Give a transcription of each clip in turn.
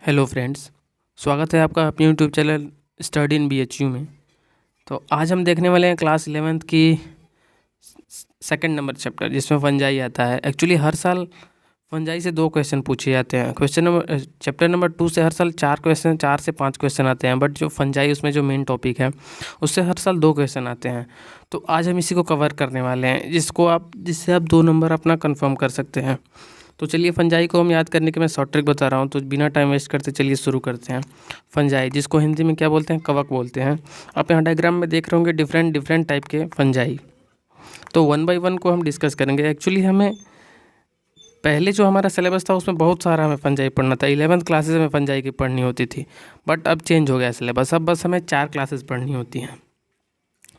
Hello friends, स्वागत है आपका अपने YouTube channel study in BHU में। तो आज हम देखने वाले हैं क्लास 11th की सेकंड नंबर चैप्टर जिसमें फंजाई आता है। एक्चुअली हर साल फंजाई से 2 क्वेश्चन पूछे जाते हैं। चैप्टर नंबर 2 से हर साल 4 से 5 क्वेश्चन आते हैं, बट जो फंजाई उसमें जो मेन टॉपिक है उससे हर साल 2 क्वेश्चन आते हैं। तो आज हम इसी को कवर करने वाले हैं जिससे आप 2 नंबर अपना कन्फर्म कर सकते हैं। तो चलिए फंजाई को हम याद करने के मैं शॉर्ट ट्रिक बता रहा हूँ, तो बिना टाइम वेस्ट करते चलिए शुरू करते हैं। फंजाई, जिसको हिंदी में क्या बोलते हैं, कवक बोलते हैं। आप यहाँ डायग्राम में देख रहे होंगे डिफरेंट टाइप के फंजाई। तो 1 बाय 1 को हम डिस्कस करेंगे। एक्चुअली हमें पहले जो हमारा सिलेबस था उसमें बहुत सारा हमें फंजाई पढ़ना था। 11th क्लासेस में फंजाई की पढ़नी होती थी, बट अब चेंज हो गया सिलेबस। अब बस हमें 4 क्लासेस पढ़नी होती हैं।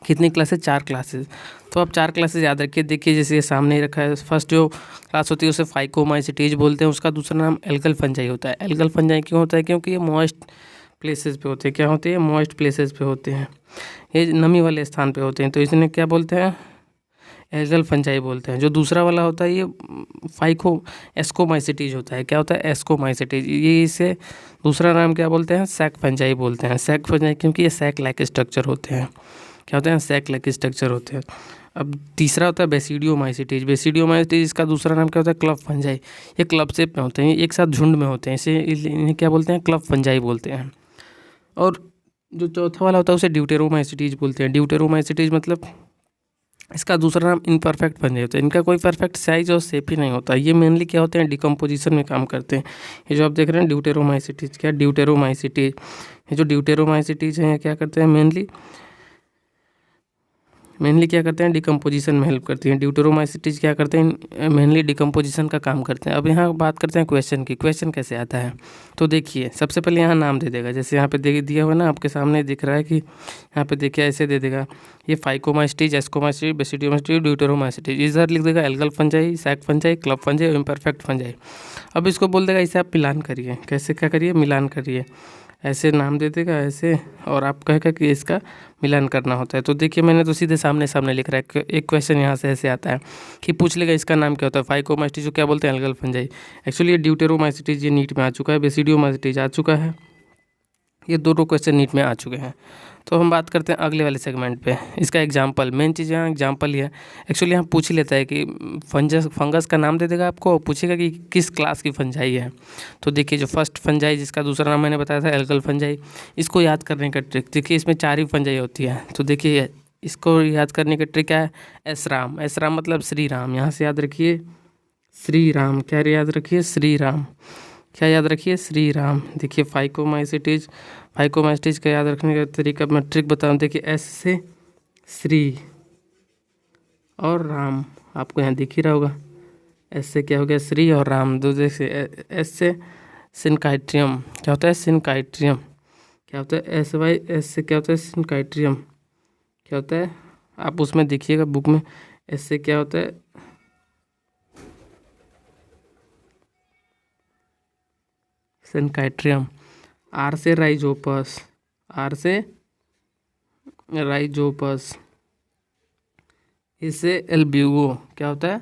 कितनी क्लासेस? 4 क्लासेस। तो आप 4 क्लासेस याद रखिए। देखिए जैसे ये सामने ही रखा है। फर्स्ट जो क्लास होती है उसे फाइकोमाइसीटीज बोलते हैं। उसका दूसरा नाम एल्गल फंजाई होता है। एल्गल फंजाई क्यों होता है? क्योंकि ये मॉइस्ट प्लेसेस पे होते हैं। क्या होते हैं? मॉइस्ट प्लेसेस पे होते हैं, ये नमी वाले स्थान पे होते हैं, तो इसने क्या बोलते हैं? एल्गल फंजाई बोलते हैं। जो दूसरा वाला होता है ये फाइको एस्कोमाइसीटीज होता है। क्या होता है? एस्कोमाइसीटीज। ये इसे दूसरा नाम क्या बोलते हैं? सैक फंजाई बोलते हैं। सैक फंजाई क्योंकि ये सैक लाइक स्ट्रक्चर होते हैं। क्या होते हैं? सैक लाइक स्ट्रक्चर होते हैं। अब तीसरा होता है बेसिडियोमाइसीटीज। बेसिडियोमाइसीटीज इसका दूसरा नाम क्या होता है? Club fungi. ये क्लब शेप में होते हैं, एक साथ झुंड में होते हैं, इन्हें क्या बोलते हैं? क्लब फंजाई बोलते हैं। और जो चौथा वाला होता है उसे ड्यूटेरोमाइसीटीज बोलते हैं। ड्यूटेरोमाइसीटीज मतलब इसका दूसरा नाम इनपरफेक्ट फंजाई होता है। इनका कोई परफेक्ट साइज और शेप ही नहीं होता। ये मेनली क्या होते हैं? डिकम्पोजिशन में काम करते हैं। ये जो आप देख रहे हैं ड्यूटेरोमाइसीटीज, क्या ड्यूटेरोमाइसीटीज, ये जो ड्यूटेरोमाइसीटीज हैं क्या करते हैं? मेनली क्या करते हैं? डिकम्पोजिशन में हेल्प करती हैं। ड्यूटेरोमाइसीटीज क्या करते हैं? मेनली डिकम्पोजिशन का काम करते हैं। अब यहाँ बात करते हैं क्वेश्चन की। क्वेश्चन कैसे आता है? तो देखिए सबसे पहले यहाँ नाम दे देगा। जैसे यहाँ पे दिया हुआ ना, आपके सामने दिख रहा है कि यहाँ पे देखिए ऐसे दे देगा, ये फाइकोमाइसीटीज, एस्कोमाइसीटीज, बेसिडियोमाइसीटीज, ड्यूटेरोमाइसीटीज। इधर लिख देगा algal fungi, sac fungi, club fungi, imperfect fungi. अब इसको बोल देगा इसे आप मिलान करिए। कैसे क्या करिए? मिलान करिए। ऐसे नाम दे देगा ऐसे, और आप कहेगा कि इसका मिलान करना होता है। तो देखिए मैंने तो सीधे सामने लिख रहा है। एक क्वेश्चन यहाँ से ऐसे आता है कि पूछ लेगा इसका नाम क्या होता है? फाइकोमाइसीटीज जो क्या बोलते हैं? Algal fungi. एक्चुअली ये ड्यूटेरोमाइसीटीज ये नीट में आ चुका है, बेसिडियोमाइसीटीज आ चुका है। ये दोनों क्वेश्चन नीट में आ चुके हैं। तो हम बात करते हैं अगले वाले सेगमेंट पे। इसका एग्जाम्पल, मेन चीज़ यहाँ एग्जाम्पल ही है। एक्चुअली यहाँ पूछ ही लेता है कि फंगस का नाम दे देगा आपको, पूछेगा कि किस क्लास की फंजाई है। तो देखिए जो फर्स्ट फंजाई जिसका दूसरा नाम मैंने बताया था एल्गल फंजाई, इसको याद करने का ट्रिक देखिए, इसमें 4 ही फंजाई होती है। तो देखिए इसको याद करने का ट्रिक क्या है? एसराम। एसराम मतलब श्री राम। यहाँ से याद रखिए श्री राम। क्या याद रखिए? श्री राम। क्या याद रखिए? श्री राम। देखिए फाइकोमाइसीटीज का याद रखने का तरीका मैं ट्रिक बताऊँ। देखिए एस से श्री और राम, आपको यहाँ दिख ही रहा होगा। एस से क्या हो गया? श्री और राम। दूसरे से एस से सिनकाइट्रियम। क्या होता है? सिनकाइट्रियम। क्या होता है? एस से क्या होता है? सिनकाइट्रियम। क्या होता है? आप उसमें देखिएगा बुक में, एस से क्या होता है? सिनकाइट्रियम। आर से राइजोपस। आर से राइजोपस। इससे एल्ब्यूगो। क्या होता है?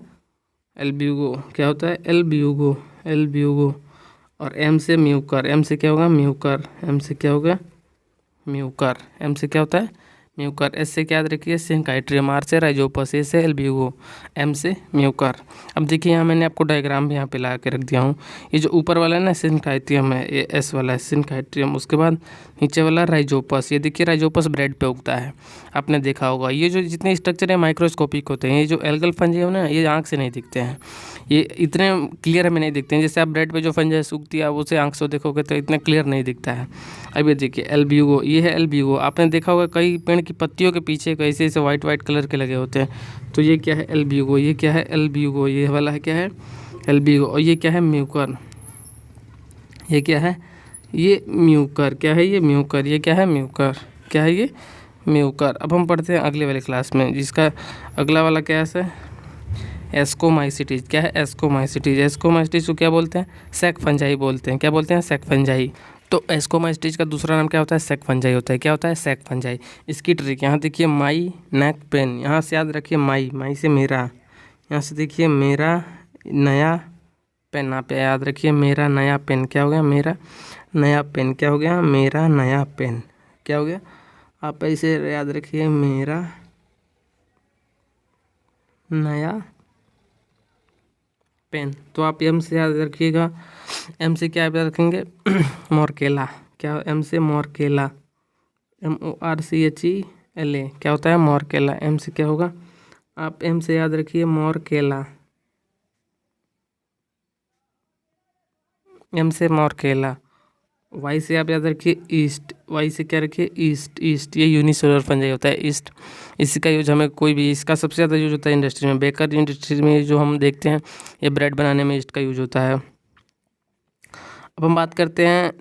एल्ब्यूगो। क्या होता है? एल्ब्यूगो। एल्ब्यूगो। और एम से म्यूकर। एम से क्या होगा? म्यूकर। एम से क्या होगा? म्यूकर। एम से क्या होता है? म्यूकर। एस से क्या याद रखिए? सिनकाइट्रियम। आर से राइजोपस। ए से एल्ब्यूगो। एम से म्यूकर। अब देखिए यहाँ मैंने आपको डायग्राम भी यहाँ पे ला के रख दिया हूँ। ये जो ऊपर वाला है ना सिनकाइट्रियम है, ये एस वाला है सिनकाइट्रियम। उसके बाद नीचे वाला राइजोपस। ये देखिए राइजोपस ब्रेड पे उगता है, आपने देखा होगा। ये जो जितने स्ट्रक्चर है माइक्रोस्कोपिक होते हैं। ये जो एल्गल फंजाई है ना, ये आँख से नहीं दिखते हैं, ये इतने क्लियर हमें नहीं दिखते हैं। जैसे आप ब्रेड पे जो फंजाई उगती है आप उसे आँख से देखोगे तो इतना क्लियर नहीं दिखता है। अब ये देखिए एल्ब्यूगो, ये है एल्ब्यूगो। आपने देखा होगा कई पेड़ की पत्तियों के पीछे कैसे ऐसे वाइट कलर के लगे होते हैं। तो ये क्या है? एल्ब्यूगो। ये क्या है? एल्ब्यूगो। ये वाला है क्या है? एल्ब्यूगो। और ये क्या है? म्यूकर। ये क्या है? ये म्यूकर। क्या है? ये म्यूकर। ये क्या है? म्यूकर। क्या है? ये म्यूकर। अब हम पढ़ते हैं अगले वाले क्लास में, जिसका अगला वाला क्या है? एस्कोमाइसीटीज। क्या है? एस्कोमाइसीटीज। एस्कोमाइसीटीज को क्या बोलते हैं? सैक फंजाई बोलते हैं। क्या बोलते हैं? Sac fungi. तो एस्कोमाइसीटीज का दूसरा नाम क्या होता है? सैक फंजाई होता है। क्या होता है? Sac fungi. इसकी ट्रिक यहाँ देखिए, माई नेक पेन। यहाँ से याद रखिए माई से मेरा। यहाँ से देखिए मेरा नया पेन। आप याद रखिए मेरा नया पेन। क्या हो गया? मेरा नया पेन, क्या हो गया, मेरा नया पेन, क्या हो गया, आप इसे याद रखिए, मेरा नया पेन। तो आप एम से याद रखिएगा, एम से क्या याद रखेंगे, मोरकेला, क्या, एम से मोरकेला, MORCHELA, क्या होता है, मोरकेला। एम से क्या होगा, आप एम से याद रखिए मोरकेला, एम से मोरकेला। वाई से आप याद रखिए ईस्ट, वाई से क्या रखिए, ईस्ट, ईस्ट, ये यूनिसेलुलर फंजाई होता है ईस्ट। इसी का यूज हमें कोई भी, इसका सबसे ज़्यादा यूज होता है इंडस्ट्री में, बेकर इंडस्ट्री में जो हम देखते हैं, ये ब्रेड बनाने में ईस्ट का यूज होता है। अब हम बात करते हैं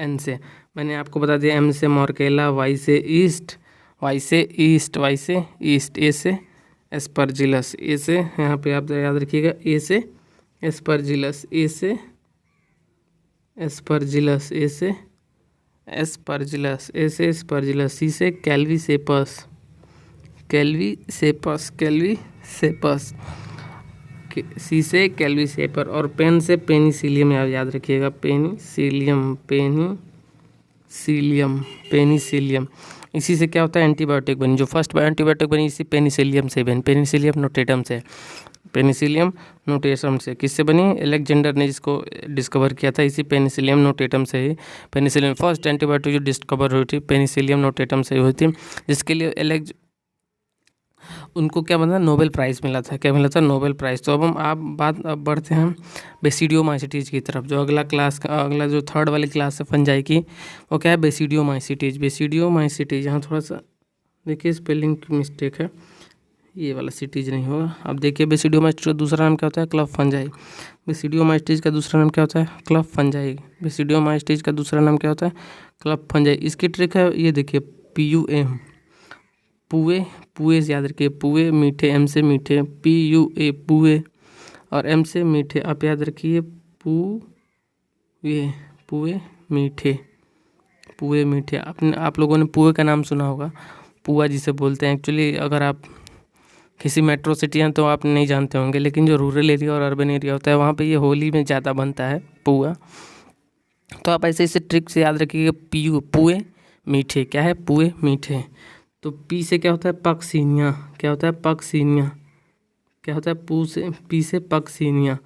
एन से, मैंने आपको बता दिया, एम से मोरकेला, वाई से ईस्ट, वाई से ईस्ट, वाई से ईस्ट, ए से एस्परजिलस, ए से यहाँ पे आप याद रखिएगा, ए से एस्परजिलस, ए से एस्परजिलस, ए से एस्परजिलस, ए से एस्परजिलस, सी से कैल्वीसेपस, कैल्वीसेपस, कैल्वीसेपस, सी से कैल्वीसेपर। और पेन से पेनिसिलियम याद रखिएगा, पेनिसिलियम, पेनिसिलियम, पेनिसिलियम। इसी से क्या होता है, एंटीबायोटिक बनी, जो फर्स्ट एंटीबायोटिक बनी इसी पेनिसिलियम से बनी, पेनिसिलियम नोटेटम से, पेनिसिलियम नोटेटम से। किससे बनी, अलेक्जेंडर ने जिसको डिस्कवर किया था, इसी पेनिसिलियम नोटेटम से ही, पेनिसिलियम फर्स्ट एंटीबायोटिक जो डिस्कवर हुई थी पेनिसिलियम नोटेटम से हुई थी, जिसके लिए उनको क्या बना, नोबेल प्राइज़ मिला था, क्या मिला था, नोबेल प्राइज़। तो अब बढ़ते हैं बेसिडियोमाइसिटीज की तरफ। जो अगला जो थर्ड वाली क्लास है फंजाई की, वो क्या है, बेसिडियोमाइसिटीज, बेसिडियोमाइसिटीज। यहाँ थोड़ा सा देखिए स्पेलिंग की मिस्टेक है, ये वाला सिटीज नहीं होगा। अब देखिए बेसिडियोमाइसिटीज का दूसरा नाम क्या होता है, क्लब फंजाई। बेसिडियोमाइसिटीज का दूसरा नाम क्या होता है, क्लब फंजाई। बेसिडियोमाइसिटीज का दूसरा नाम क्या होता है, क्लब फंजाई। इसकी ट्रिक है, ये देखिए PUM, पुए, पुए से याद रखिए, पुए मीठे, एम से मीठे, PUA पुए, और एम से मीठे आप याद रखिए, पुए, पुए मीठे, पुए मीठे। आप लोगों ने पुए का नाम सुना होगा, पुआ जिसे बोलते हैं। एक्चुअली अगर आप किसी मेट्रो सिटी हैं तो आप नहीं जानते होंगे, लेकिन जो रूरल एरिया और अर्बन एरिया होता है वहाँ पे ये होली में ज़्यादा बनता है पुआ। तो आप ऐसे ऐसे ट्रिक से याद रखिएगा, पुए मीठे, क्या है, पुए मीठे। तो पी से क्या होता है, पक्सीनिया, क्या होता है, पक्सीनिया, क्या होता है, पी से पक्सीनिया।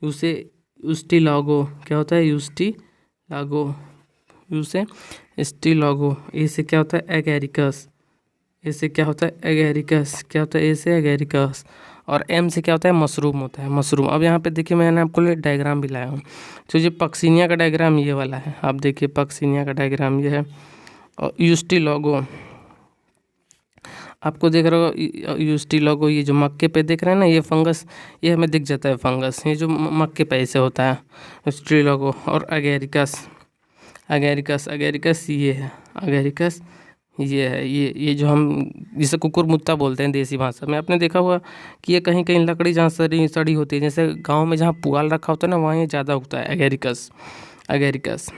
यू से यूस्टिलागो, क्या होता है, यूस्टिलागो, यू से स्टिलागो। ए से क्या होता है, एगेरिकस, ए से क्या होता है, एगेरिकस, क्या होता है, ए से एगेरिकस। और एम से क्या होता है, मशरूम होता है, मशरूम। अब यहाँ पे देखिए मैंने आपको लिए डायग्राम भी लाया हूँ। तो ये पक्सीनिया का डायग्राम ये वाला है, आप देखिए पक्सीनिया का डायग्राम ये है। और यूस्टिलागो आपको देख रहे हो, यूस्टिलागो, ये जो मक्के पे देख रहे हैं ना, ये फंगस, ये हमें दिख जाता है फंगस, ये जो मक्के पे ऐसे होता है, यूस्टिलागो। और अगेरिकस, अगेरिकस, अगेरिकस ये है, अगेरिकस ये है, ये जो हम जिसे कुकुरमुत्ता बोलते हैं देसी भाषा में। आपने देखा हुआ कि ये कहीं कहीं लकड़ी जहाँ सड़ी होती है, जैसे गांव में जहाँ पुआल रखा होता है ना, वहाँ ये ज़्यादा उगता है अगेरिकस, अगेरिकस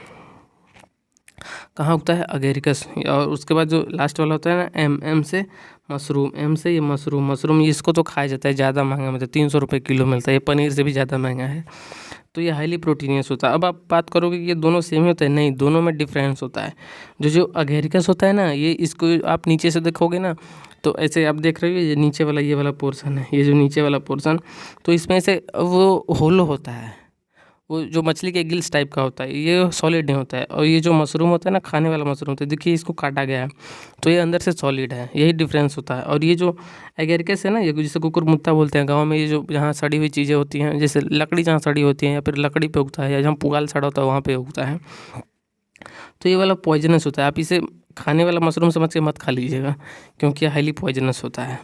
कहाँ उगता है, अगेरिकस। और उसके बाद जो लास्ट वाला होता है ना, एम से मशरूम, एम से ये मशरूम, मशरूम इसको तो खाया जाता है, ज़्यादा महंगा मिलता है, 300 रुपये किलो मिलता है, ये पनीर से भी ज़्यादा महंगा है। तो ये हाईली प्रोटीनियस होता है। अब आप बात करोगे कि ये दोनों सेम ही होता है, नहीं, दोनों में डिफरेंस होता है। जो अगेरिकस होता है ना, ये इसको आप नीचे से देखोगे ना, तो ऐसे आप देख रहे हो ये नीचे वाला, ये वाला पोर्शन है, ये जो नीचे वाला पोर्शन, तो इसमें से वो होलो होता है, वो जो मछली के गिल्स टाइप का होता है, ये सॉलिड नहीं होता है। और ये जो मशरूम होता है ना, खाने वाला मशरूम होता है, देखिए इसको काटा गया है तो ये अंदर से सॉलिड है, यही डिफरेंस होता है। और ये जो एगेरिकस है ना, ये जिसे कुकुरमुत्ता बोलते हैं गांव में, ये जो जहाँ सड़ी हुई चीज़ें होती हैं, जैसे लकड़ी जहाँ सड़ी होती है, या फिर लकड़ी पे उगता है, या जहाँ पुआल सड़ा होता है वहाँ पे उगता है, तो ये वाला पॉइजनस होता है। आप इसे खाने वाला मशरूम समझ के मत खा लीजिएगा, क्योंकि ये हाईली पॉइजनस होता है।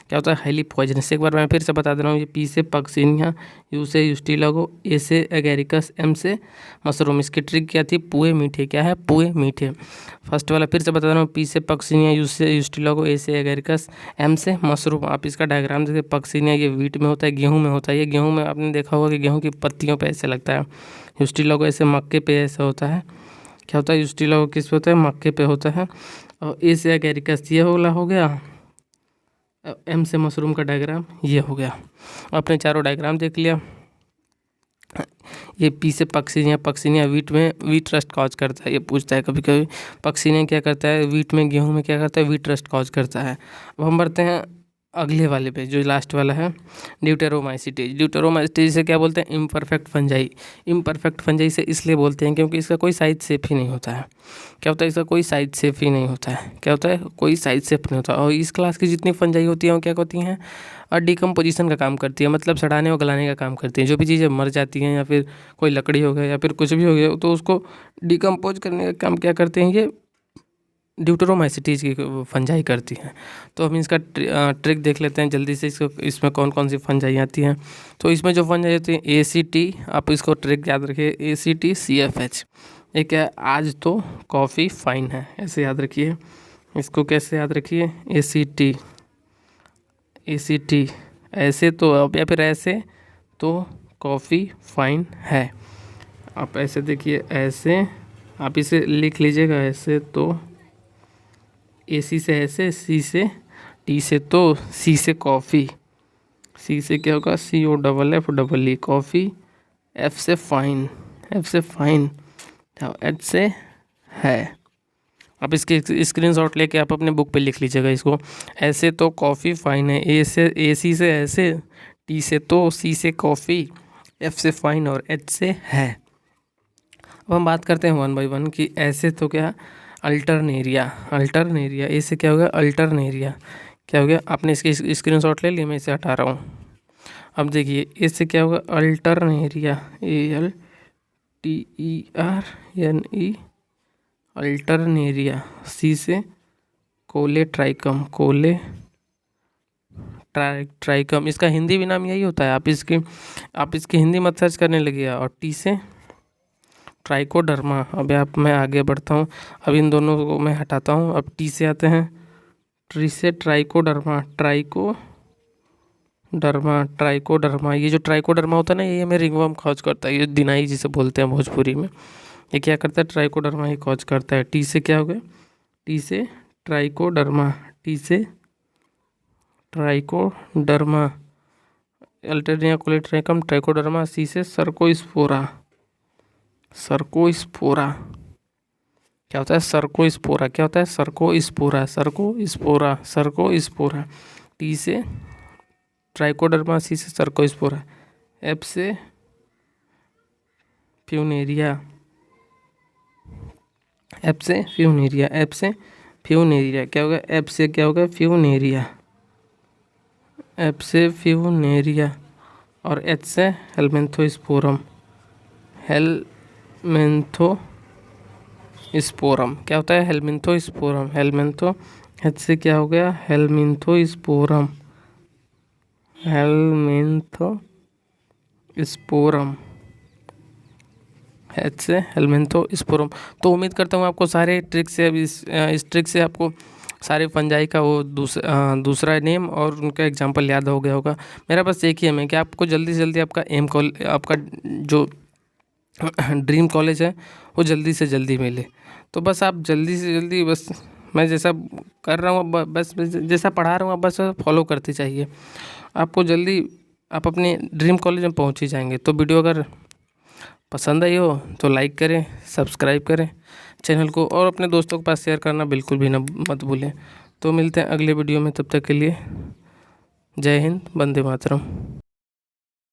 क्या होता है, हाईली पॉइजनस। एक बार मैं फिर से बता दे रहा हूँ, ये पी से पक्सीनिया, यू से यूस्टिलागो, ए से एगेरिकस, एम से मशरूम। इसकी ट्रिक क्या थी, पुए मीठे, क्या है, पुए मीठे। फर्स्ट वाला फिर से बता रहा हूँ, पी से पक्सीनिया, यू से यूस्टिलागो, ए से एगेरिकस, एम से मशरूम। आप इसका डायग्राम देखिए, पक्सीनिया ये व्हीट में होता है, गेहूँ में होता है। ये गेहूँ में आपने देखा होगा कि गेहूँ की पत्तियों पर ऐसे लगता है। यूस्टिलागो ऐसे मक्के पे ऐसा होता है, क्या होता है, यूस्टिलागो किस पे होता है, मक्के पे होता है। और ए से एगेरिकस ये वाला हो गया, एम से मशरूम का डायग्राम ये हो गया। आपने चारों डायग्राम देख लिया। ये पी से पक्सिनिया, पक्सिनिया वीट में वीट रस्ट कॉज करता है, ये पूछता है कभी कभी। पक्सिनिया क्या करता है, वीट में गेहूँ में क्या करता है, वीट रस्ट कॉज करता है। अब हम बढ़ते हैं अगले वाले पे, जो लास्ट वाला है ड्यूटेरोमाइसीटेज। ड्यूटेरोमाइसीटेज से क्या बोलते हैं, इम्परफेक्ट फंजाई। इम्परफेक्ट फंजाई से इसलिए बोलते हैं क्योंकि इसका कोई साइज शेप ही नहीं होता है। क्या होता है, इसका कोई साइज शेप ही नहीं होता है। क्या होता है, कोई साइज शेप नहीं होता। और इस क्लास की जितनी फंजाई होती है वो क्या होती हैं, और डिकम्पोजिशन का काम करती है, मतलब सड़ाने और गलाने का काम करती है। जो भी चीज़ें मर जाती हैं या फिर कोई लकड़ी हो गया या फिर कुछ भी हो गया, तो उसको डिकम्पोज करने का काम क्या करते हैं, ये ड्यूटेरोमाइसीटीज की फंजाई करती हैं। तो हम इसका ट्रिक देख लेते हैं जल्दी से, इसको इसमें कौन कौन सी फंजाई आती हैं। तो इसमें जो फंजाई होती है ACT, आप इसको ट्रिक याद रखिए, ACT CFH। एक है आज तो कॉफ़ी फाइन है, ऐसे याद रखिए। इसको कैसे याद रखिए, ACT ऐसे तो, अब या फिर ऐसे तो कॉफ़ी फाइन है। आप ऐसे देखिए, ऐसे आप इसे लिख लीजिएगा, ऐसे तो AC से ऐसे, C से T से तो, C से कॉफ़ी, C से क्या होगा, COFF कॉफ़ी, F से फाइन, H से है। आप इसके स्क्रीनशॉट लेके आप अपने बुक पे लिख लीजिएगा इसको। ऐसे तो कॉफ़ी फाइन है, AC से ऐसे, T से तो, C से कॉफ़ी, F से फाइन और H से है। अब हम बात करते हैं 1 बाई 1 कि ऐसे तो क्या, अल्टरनेरिया। ए से क्या हो गया, अल्टरनेरिया। क्या हो गया, आपने इसकी स्क्रीनशॉट ले लिया, मैं इसे हटा रहा हूँ। अब देखिए इससे क्या होगा, अल्टरनेरिया, ALTERNE, अल्टरनेरिया। सी से कोलेट्राइकम, ट्राइकम, इसका हिंदी भी नाम यही होता है। आप इसकी हिंदी मत सर्च करने लगिए। और टी से ट्राइकोडर्मा। अब मैं आगे बढ़ता हूँ, अब इन दोनों को मैं हटाता हूँ। अब टी से आते हैं, ट्री से ट्राइकोडर्मा। ये जो ट्राइकोडर्मा होता है ना, ये हमें रिंगवर्म कॉज करता है, ये दिनाई जिसे बोलते हैं भोजपुरी में। ये क्या करता है, ट्राइकोडर्मा ही कॉज करता है। टी से क्या हो गया, टी से ट्राइकोडर्मा, अल्टरनेरिया कोलेट्राइकम ट्राइकोडर्मा। सी से सर्कोस्पोरा। क्या होता है, सर्कोस्पोरा। क्या होता है, सर्कोस्पोरा। टी से ट्राइकोडर्मा, सी से सर्कोस्पोरा। एफ से फ्यूनेरिया, क्या होगा, एफ से क्या होगा, फ्यूनेरिया। और एच से हेलमेंथोस्पोरम, क्या होता है, हेलमेंथो। एच से क्या हो गया, हेलमिंथोस्पोरम, एच से हेलमिंथोस्पोरम। तो उम्मीद करता हूँ आपको सारे ट्रिक से, अब इस ट्रिक से आपको सारे फंजाई का वो दूसरा नेम और उनका एग्जांपल याद हो गया होगा। मेरा बस एक ही एम है कि आपको जल्दी से जल्दी आपका जो ड्रीम कॉलेज है वो जल्दी से जल्दी मिले। तो बस आप जल्दी से जल्दी, बस मैं जैसा कर रहा हूँ, बस जैसा पढ़ा रहा हूँ, आप बस फॉलो करते चाहिए। आपको जल्दी आप अपने ड्रीम कॉलेज में पहुँच ही जाएंगे। तो वीडियो अगर पसंद आई हो तो लाइक करें, सब्सक्राइब करें चैनल को, और अपने दोस्तों के पास शेयर करना बिल्कुल भी मत भूलें। तो मिलते हैं अगले वीडियो में, तब तक के लिए जय हिंद, वंदे मातरम।